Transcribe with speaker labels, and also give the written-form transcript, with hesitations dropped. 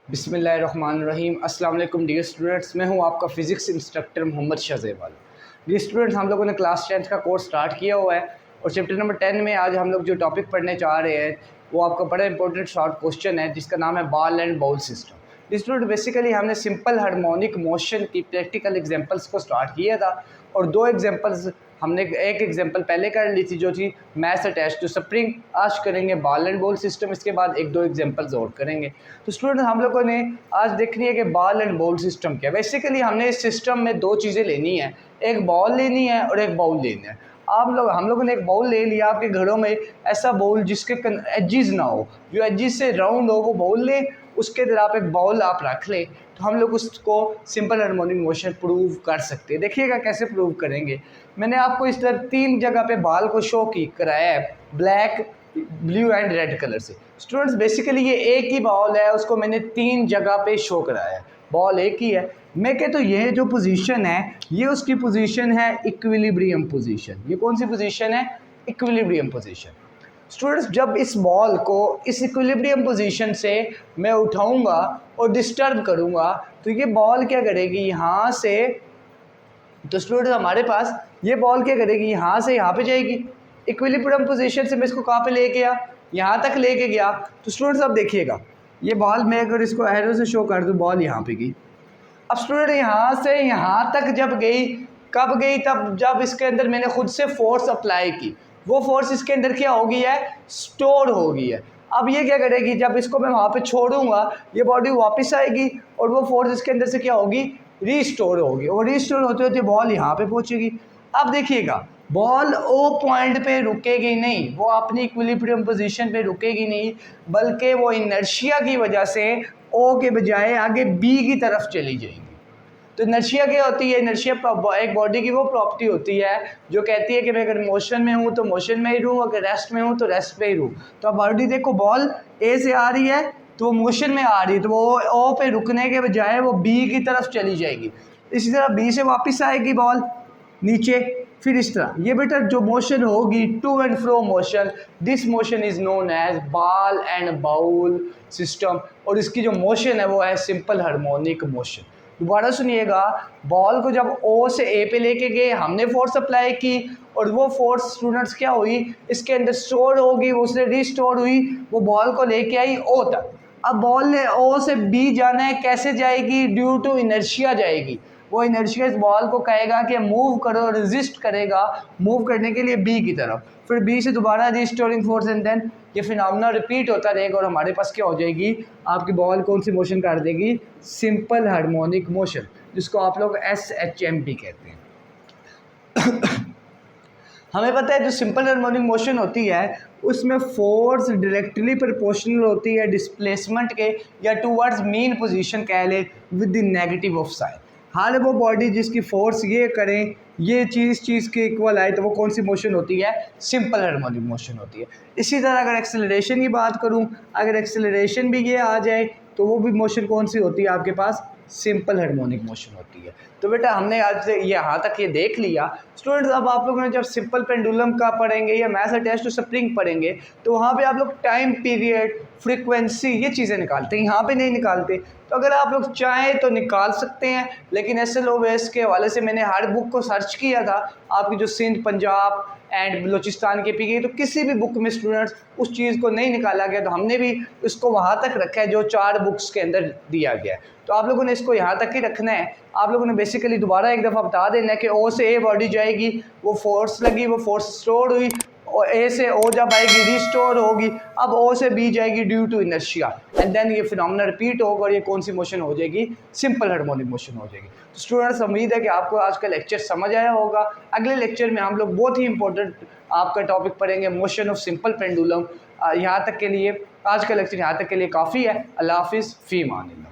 Speaker 1: बिस्मिल्लाहिर्रहमानिर्रहीम। अस्सलाम वालेकुम डियर स्टूडेंट्स, मैं हूं आपका physics instructor Mohammad Shahzeb. Dear students, हम लोगों ने क्लास 10th का कोर्स स्टार्ट किया हुआ है और चैप्टर नंबर 10 में आज हम लोग जो टॉपिक पढ़ने जा रहे हैं वो आपका बड़ा इंपॉर्टेंट शॉर्ट क्वेश्चन है जिसका नाम है ball and bowl system. Dear student, basically हमने सिंपल हार्मोनिक मोशन की प्रैक्टिकल एग्जांपल्स को स्टार्ट किया था और दो एग्जांपल्स हमने एक एग्जांपल पहले कर ली थी जो थी मैथ्स अटैच टू स्प्रिंग। आज करेंगे बॉल एंड बॉल सिस्टम, इसके बाद एक दो एग्जांपल्स और करेंगे। तो स्टूडेंट, हम लोगों ने आज देखनी है कि बॉल एंड बॉल सिस्टम क्या है। बेसिकली हमने इस सिस्टम में दो चीज़ें लेनी है, एक बॉल लेनी है और एक बाउल लेना है। हम लोगों ने एक बाउल ले लिया। आपके घरों में ऐसा बाउल जिसके एजिज ना हो, जो एजिज से राउंड हो, वो बाउल लें, उसके अंदर आप एक बाउल आप रख लें तो हम लोग उसको सिंपल हार्मोनिक मोशन प्रूव कर सकते हैं। देखिएगा कैसे प्रूव करेंगे। मैंने आपको इस तरह 3 जगह पे बॉल को शो की कराया है, black, blue and red colour से। स्टूडेंट्स, बेसिकली ये एक ही बॉल है, उसको मैंने 3 जगह पे शो कराया है। बॉल एक ही है। मैं कहता हूँ ये जो पोजीशन है ये उसकी पोजीशन है इक्विलिब्रियम पोजीशन। ये कौन सी पोजीशन है? Equilibrium position. स्टूडेंट्स, जब इस बॉल को इस इक्विलिब्रियम पोजीशन से मैं उठाऊंगा और डिस्टर्ब करूंगा तो ये बॉल क्या करेगी यहाँ से। तो स्टूडेंट्स, हमारे पास ये बॉल क्या करेगी, यहाँ से यहाँ पे जाएगी। इक्विलिब्रियम पोजीशन से मैं इसको कहाँ पे लेके गया, यहाँ तक लेके गया। तो स्टूडेंट्स, अब देखिएगा ये बॉल, मैं अगर इसको एरो से शो कर दूँ, बॉल यहाँ पे गई। अब स्टूडेंट, यहाँ से यहाँ तक जब गई, कब गई? तब जब इसके अंदर मैंने खुद से फोर्स अप्लाई की। वो फोर्स इसके अंदर क्या हो गई है? स्टोर हो गई है। अब ये क्या करेगी, जब इसको मैं वहाँ पे छोड़ूंगा ये बॉडी वापस आएगी और वो फोर्स इसके अंदर से क्या होगी? रीस्टोर होगी। और रीस्टोर होते होते बॉल यहाँ पे पहुँचेगी। अब देखिएगा, बॉल ओ पॉइंट पे रुकेगी नहीं, वो अपनी इक्विलिब्रियम पोजीशन पे रुकेगी नहीं, बल्कि वो इनर्शिया की वजह से ओ के बजाय आगे बी की तरफ चली जाएगी। तो इनर्शिया क्या होती है? इनर्शिया एक बॉडी की वो प्रॉपर्टी होती है जो कहती है कि मैं अगर मोशन में हूँ तो मोशन में ही रहूँ, अगर रेस्ट में हूँ तो रेस्ट में ही रहूँ। तो अब बॉडी देखो, बॉल ए से आ रही है तो वो मोशन में आ रही है, तो वो ओ पे रुकने के बजाय वो बी की तरफ चली जाएगी। इसी तरह बी से वापस आएगी बॉल नीचे, फिर इस तरह। ये बेटा जो मोशन होगी, to and fro motion, this motion is known as ball and bowl system. और इसकी जो मोशन है वो है सिंपल हार्मोनिक मोशन। दोबारा सुनिएगा, बॉल को जब ओ से ए पे लेके गए, हमने फोर्स अप्लाई की और वो फोर्स स्टूडेंट्स क्या हुई, इसके अंदर स्टोर होगी, उसने रिस्टोर हुई, वो बॉल को लेके आई ओ तक। अब बॉल ने ओ से बी जाना है, कैसे जाएगी? ड्यू टू इनर्शिया जाएगी। वो इनर्शिया इस बॉल को कहेगा कि मूव करो, रेजिस्ट करेगा मूव करने के लिए बी की तरफ। फिर बी से दोबारा रिस्टोरिंग फोर्स एंड देन ये फिनोमेना रिपीट होता रहेगा और हमारे पास क्या हो जाएगी? आपकी बॉल कौन सी मोशन कर देगी? सिंपल हार्मोनिक मोशन, जिसको आप लोग SHMP कहते हैं। हमें पता है जो सिंपल हार्मोनिक मोशन होती है उसमें फोर्स डायरेक्टली प्रोपोर्शनल होती है डिस्प्लेसमेंट के, या टूवर्ड्स मीन पोजीशन कह ले, with the negative of sign. हर वो बॉडी जिसकी फोर्स ये करें, ये चीज़ के इक्वल आए, तो वो कौन सी मोशन होती है? सिंपल हार्मोनिक मोशन होती है। इसी तरह अगर एक्सेलरेशन की बात करूं, अगर एक्सेलरेशन भी ये आ जाए तो वो भी मोशन कौन सी होती है आपके पास? सिंपल हार्मोनिक मोशन होती है। तो बेटा हमने आज से यहाँ तक ये देख लिया। स्टूडेंट्स, अब आप लोगों ने जब सिंपल पेंडुलम का पढ़ेंगे या मैथ्स अटैच टू स्प्रिंग पढ़ेंगे तो वहाँ पे आप लोग टाइम पीरियड, फ्रीक्वेंसी, ये चीज़ें निकालते हैं, यहाँ पे नहीं निकालते। तो अगर आप लोग चाहें तो निकाल सकते हैं, लेकिन SLOS के हवाले से मैंने हर बुक को सर्च किया था, आपकी जो सिंध, पंजाब एंड बलूचिस्तान के पी, तो किसी भी बुक में स्टूडेंट्स उस चीज़ को नहीं निकाला गया। तो हमने भी उसको वहाँ तक रखा है जो 4 बुक्स के अंदर दिया गया है। तो आप लोगों ने इसको यहाँ तक ही रखना है। आप लोगों ने बेसिकली दोबारा एक दफ़ा बता देना है कि ओ से ए बॉडी जाएगी, वो फोर्स लगी, वो फोर्स स्टोर हुई, और ए से ओ जब आएगी रिस्टोर होगी, अब ओ से बी जाएगी due to inertia, and then ये फिनोमेना रिपीट होगा और ये कौन सी मोशन हो जाएगी? सिंपल हार्मोनिक मोशन हो जाएगी। तो स्टूडेंट्स, उम्मीद है कि आपको आज का लेक्चर समझ आया होगा। अगले लेक्चर में हम लोग बहुत ही इंपॉर्टेंट आपका टॉपिक पढ़ेंगे, मोशन ऑफ सिंपल पेंडुलम। यहाँ तक के लिए आज का लेक्चर यहाँ तक के लिए काफ़ी है। अल्लाह हाफिज़, फ़ी अमान अल्लाह।